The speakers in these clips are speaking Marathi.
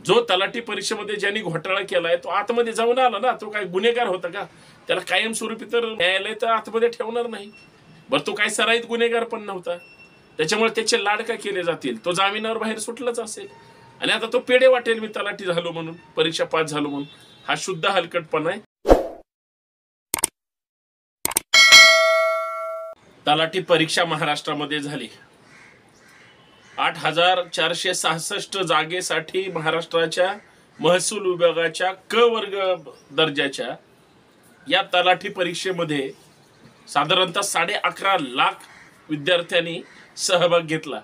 जो तलाठी परीक्षेमध्ये ज्यांनी घोटाळा केलाय तो आतमध्ये जाऊन आला ना, तो काय गुन्हेगार होता का? त्याला कायमस्वरूपी तर न्यायालय तर आतमध्ये ठेवणार नाही. बरं, तो काय सराईत गुन्हेगार पण नव्हता, त्याच्यामुळे त्याचे लाड का केले जातील? तो जामिनावर बाहेर सुटलाच असेल आणि आता तो पेढे वाटेल मी तलाठी झालो म्हणून, परीक्षा पास झालो म्हणून. हा शुद्ध हलकटपणा आहे. तलाठी परीक्षा महाराष्ट्रामध्ये झाली. 8,466 जागेसाठी महाराष्ट्राच्या महसूल विभागाच्या क वर्ग दर्जाच्या या तलाठी परीक्षेमध्ये साधारणतः 11.5 लाख विद्यार्थ्यांनी सहभाग घेतला.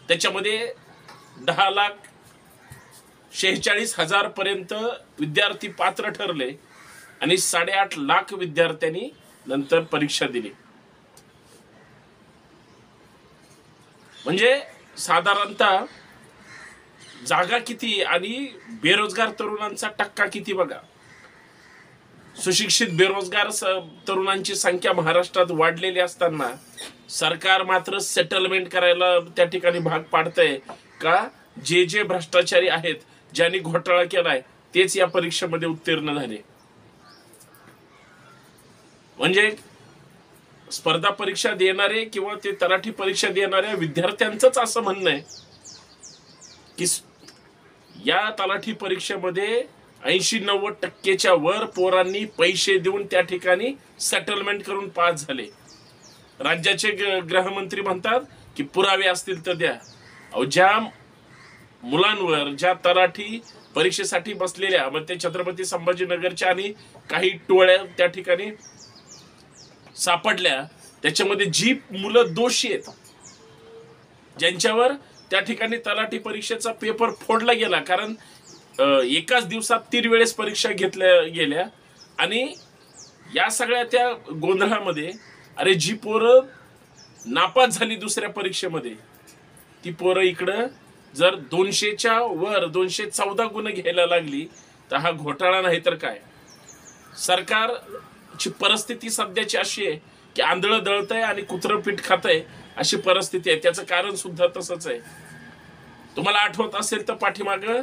त्याच्यामध्ये 10,46,000 पर्यंत विद्यार्थी पात्र ठरले आणि 8.5 लाख विद्यार्थ्यांनी नंतर परीक्षा दिली. म्हणजे साधारणतः जागा किती आणि बेरोजगार तरुणांचा टक्का किती बघा. सुशिक्षित बेरोजगार तरुणांची संख्या महाराष्ट्रात वाढलेली असताना सरकार मात्र सेटलमेंट करायला त्या ठिकाणी भाग पाडतंय का जे जे भ्रष्टाचारी आहेत, ज्यांनी घोटाळा केलाय, तेच या परीक्षेमध्ये उत्तीर्ण झाले. म्हणजे स्पर्धा परीक्षा देणारे किंवा ते तलाठी परीक्षा देणाऱ्या विद्यार्थ्यांचंच असं म्हणणं आहे की या तलाठी परीक्षेमध्ये 80-90% वर पोरांनी पैसे देऊन त्या ठिकाणी सेटलमेंट करून पास झाले. राज्याचे गृहमंत्री म्हणतात की पुरावे असतील तर द्या. अहो, ज्या मुलांवर, ज्या तलाठी परीक्षेसाठी बसलेल्या, मग ते छत्रपती संभाजीनगरच्या आणि काही टोळ्या त्या ठिकाणी सापडल्या, त्याच्यामध्ये जी मुलं दोषी आहेत, ज्यांच्यावर त्या ठिकाणी तलाठी परीक्षेचा पेपर फोडला गेला, कारण एकाच दिवसात 3 वेळेस परीक्षा घेतल्या गेल्या आणि या सगळ्या त्या गोंधळामध्ये अरे जी पोरं नापास झाली दुसऱ्या परीक्षेमध्ये, ती पोरं इकडं जर 200च्या वर 214 गुण घ्यायला लागली तर हा घोटाळा नाही तर काय. सरकारची परिस्थिती सध्याची अशी आहे की आंधळं दळतंय आणि कुत्रं पीठ खातंय अशी परिस्थिती आहे. त्याचं कारण सुद्धा तसंच आहे. तुम्हाला आठवत असेल तर पाठीमागं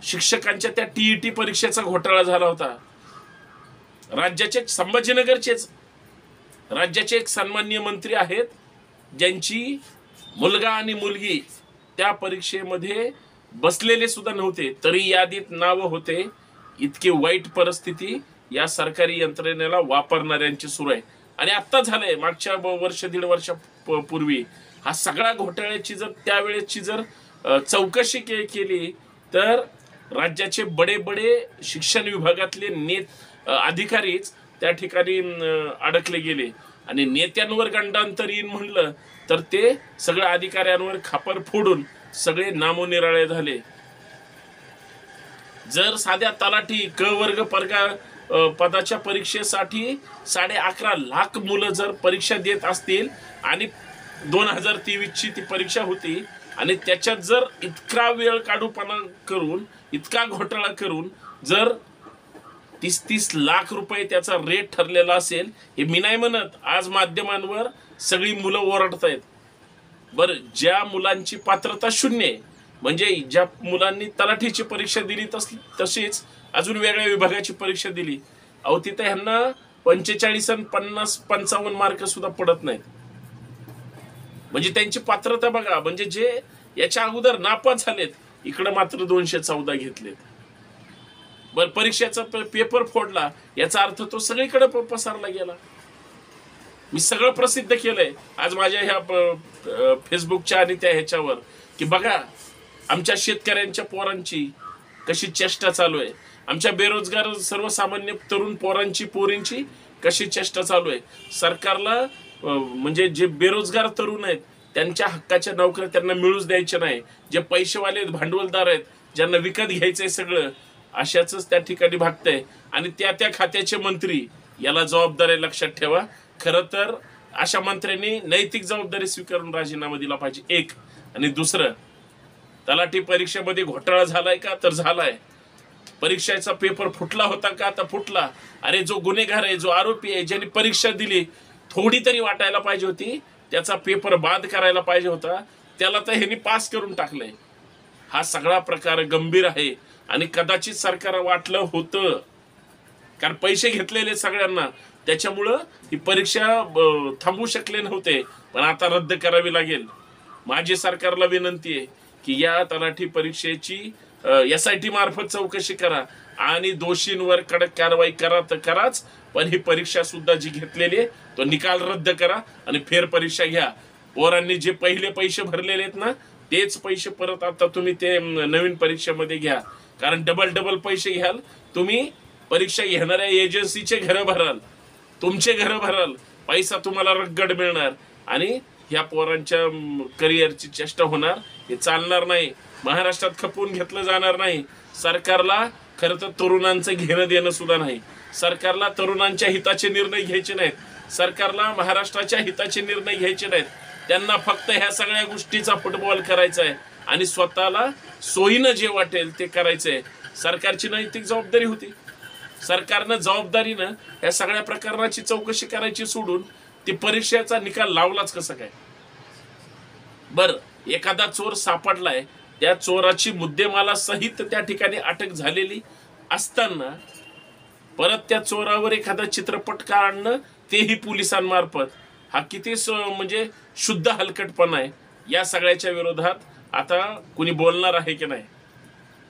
शिक्षकांच्या त्या TET परीक्षेचा घोटाळा झाला होता. राज्याचे संभाजीनगरचेच राज्याचे एक सन्माननीय मंत्री आहेत, ज्यांची मुलगा आणि मुलगी त्या परीक्षेमध्ये बसलेले सुद्धा नव्हते, तरी यादीत नाव होते. इतकी वाईट परिस्थिती या सरकारी यंत्रणेला वापरणाऱ्यांची सुरू आहे. आणि आत्ता झालंय, मागच्या वर्ष 1.5 वर्षापूर्वी हा सगळा घोटाळ्याची जर त्यावेळेची जर चौकशी केली तर राज्याचे बडे बडे शिक्षण विभागातले अधिकारीच त्या ठिकाणी अडकले गेले आणि नेत्यांवर गंडांतर येईन म्हणलं तर ते सगळ्या अधिकाऱ्यांवर खापर फोडून सगळे नामोनिराळे झाले. जर साध्या तलाठी क वर्ग पदाच्या परीक्षेसाठी 11.5 लाख मुलं जर परीक्षा देत असतील आणि 2023ची ती परीक्षा होती आणि त्याच्यात जर इतका वेळ काढूपणा करून, इतका घोटाळा करून जर 30-30 लाख रुपये त्याचा रेट ठरलेला असेल, हे मी नाही म्हणत, आज माध्यमांवर सगळी मुलं ओरडतायत. बरं, ज्या मुलांची पात्रता 0 आहे, म्हणजे ज्या मुलांनी तलाठीची परीक्षा दिली तशीच अजून वेगळ्या विभागाची परीक्षा दिली, अहो तिथे ह्यांना 45 आणि 50-55 मार्क सुद्धा पडत नाहीत. म्हणजे त्यांची पात्रता बघा. म्हणजे जे याच्या अगोदर नापास झालेत, इकडं मात्र 214 घेतलेत. बर, परीक्षेचा पेपर फोडला, याचा अर्थ तो सगळीकडे पसरला गेला. मी सगळं प्रसिद्ध केलंय आज माझ्या ह्या फेसबुकच्या आणि त्या ह्याच्यावर की बघा आमच्या शेतकऱ्यांच्या पोरांची कशी चेष्टा चालू आहे, आमच्या बेरोजगार सर्वसामान्य तरुण पोरींची कशी चेष्टा चालू आहे. सरकारला म्हणजे जे बेरोजगार तरुण आहेत त्यांच्या हक्काच्या नोकऱ्या त्यांना मिळूच द्यायच्या नाही. जे पैसेवाले आहेत, भांडवलदार आहेत, ज्यांना विकत घ्यायचंय सगळं, अशाच त्या ठिकाणी भागतंय. आणि त्या खात्याचे मंत्री याला जबाबदारी लक्षात ठेवा. खरं तर अशा मंत्र्यांनी नैतिक जबाबदारी स्वीकारून राजीनामा दिला पाहिजे, एक. आणि दुसरं, तलाठी परीक्षेमध्ये घोटाळा झालाय का? तर झालाय. परीक्षेचा पेपर फुटला होता का? तर फुटला. अरे जो गुन्हेगार आहे, जो आरोपी आहे, ज्यांनी परीक्षा दिली, थोडी तरी वाटायला पाहिजे होती, त्याचा पेपर बाद करायला पाहिजे होता, त्याला तर ह्यांनी पास करून टाकलंय. हा सगळा प्रकार गंभीर आहे आणि कदाचित सरकार वाटलं होतं, कारण पैसे घेतलेले सगळ्यांना, त्याच्यामुळं ही परीक्षा थांबवू शकले नव्हते, पण आता रद्द करावी लागेल. माझी सरकारला विनंती आहे की या तलाठी परीक्षेची SIT मार्फत चौकशी करा आणि दोषींवर कडक कारवाई करा तर कराच, पण ही परीक्षा सुद्धा जी घेतलेली आहे तो निकाल रद्द करा आणि फेर परीक्षा घ्या. पोरांनी जे पहिले पैसे भरलेले आहेत ना, तेच पैसे परत आता तुम्ही ते नवीन परीक्षेमध्ये घ्या, कारण डबल पैसे घ्याल तुम्ही. परीक्षा घेणाऱ्या एजन्सीचे घरं भराल, तुमचे घरं भराल, पैसा तुम्हाला रगड मिळणार आणि ह्या पोरांच्या करिअरची चेष्टा होणार. हे चालणार नाही. महाराष्ट्रात खपवून घेतलं जाणार नाही. सरकारला खरं तर तरुणांचं घेणं देणं सुद्धा नाही. सरकारला तरुणांच्या हिताचे निर्णय घ्यायचे नाहीत. सरकारला महाराष्ट्राच्या हिताचे निर्णय घ्यायचे नाहीत. त्यांना फक्त ह्या सगळ्या गोष्टीचा फुटबॉल करायचा आहे आणि स्वतःला सोयीनं जे वाटेल ते करायचंय. सरकारची नैतिक जबाबदारी होती. सरकारनं जबाबदारीनं या सगळ्या प्रकरणाची चौकशी करायची सोडून ती परीक्षेचा निकाल लावलाच कसं काय? बरं, एखादा चोर सापडलाय, त्या चोराची मुद्देमाला सहित त्या ठिकाणी अटक झालेली असताना परत त्या चोरावर एखादा चित्रपट काढणं, तेही पोलिसांमार्फत, हा किती म्हणजे शुद्ध हलकटपणा आहे. या सगळ्याच्या विरोधात आता कुणी बोलणार आहे की नाही?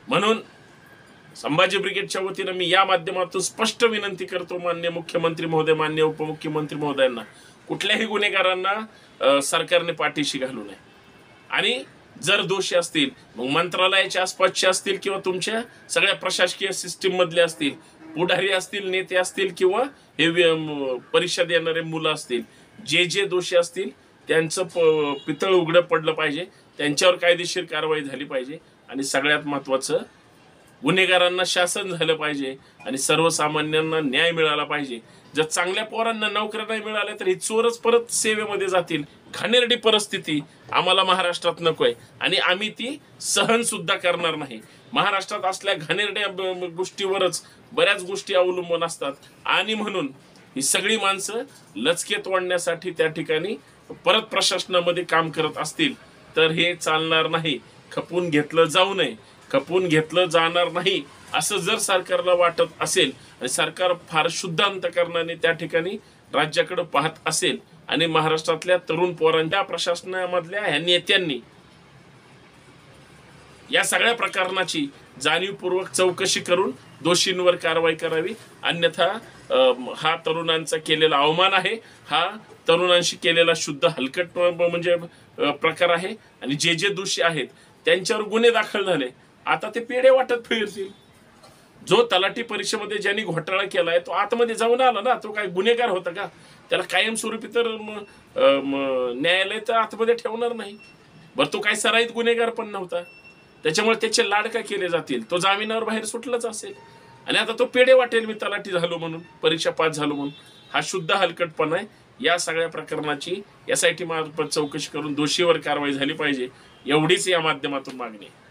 म्हणून संभाजी ब्रिगेडच्या वतीनं मी या माध्यमातून स्पष्ट विनंती करतो माननीय मुख्यमंत्री महोदय, माननीय उपमुख्यमंत्री महोदयांना, कुठल्याही गुन्हेगारांना सरकारने पाठीशी घालू नये. आणि जर दोषी असतील मग मंत्रालयाच्या आसपासचे असतील किंवा तुमच्या सगळ्या प्रशासकीय सिस्टीम मधले असतील, पुढारी असतील, नेते असतील किंवा हे परीक्षा देणारे मुलं असतील, जे दोषी असतील त्यांचं पितळ उघडं पडलं पाहिजे. त्यांच्यावर कायदेशीर कारवाई झाली पाहिजे आणि सगळ्यात महत्त्वाचं, गुन्हेगारांना शासन झालं पाहिजे आणि सर्वसामान्यांना न्याय मिळाला पाहिजे. जर चांगल्या पोरांना नोकऱ्या नाही मिळाल्या तर ही चोरच परत सेवेमध्ये जातील. घाणेरडी परिस्थिती आम्हाला महाराष्ट्रात नकोय आणि आम्ही ती सहन सुद्धा करणार नाही. महाराष्ट्रात असल्या घाणेरड्या गोष्टीवरच बऱ्याच गोष्टी अवलंबून असतात आणि म्हणून ही सगळी माणसं लचके तोडण्यासाठी त्या ठिकाणी परत प्रशासनामध्ये काम करत असतील तर हे चालणार नाही. खपवून घेतलं जाऊ नये, खपवून घेतलं जाणार नाही असं जर सरकारला वाटत असेल आणि सरकार फार शुद्ध अंतकरणाने त्या ठिकाणी राज्याकडे पाहत असेल आणि महाराष्ट्रातल्या तरुण पोरांच्या प्रशासनामधल्या ह्या नेत्यांनी या सगळ्या प्रकरणाची जाणीवपूर्वक चौकशी करून दोषींवर कारवाई करावी. अन्यथा हा तरुणांचा केलेला अवमान आहे, हा तरुणांशी केलेला शुद्ध हलकट म्हणजे प्रकार आहे आणि जे दोषी आहेत त्यांच्यावर गुन्हे दाखल झाले, आता ते पेढे वाटत फिरतील. जो तलाठी परीक्षेमध्ये ज्यांनी घोटाळा केलाय तो आतमध्ये जाऊन आला ना, तो काय गुन्हेगार होता का? त्याला कायमस्वरूपी तर न्यायालय तर आतमध्ये ठेवणार नाही. बरं, तो काय सराईत गुन्हेगार पण नव्हता, त्याच्यामुळे त्याचे लाड का केले जातील? तो जामिनावर बाहेर सुटलाच असेल आणि आता तो पेढे वाटेल मी तलाठी झालो म्हणून, परीक्षा पास झालो म्हणून. हा शुद्ध हलकटपणा आहे. या सगळ्या प्रकरणाची SIT मार्फत चौकशी करून दोषीवर कारवाई झाली पाहिजे, एवढीच या माध्यमातून मागणी आहे.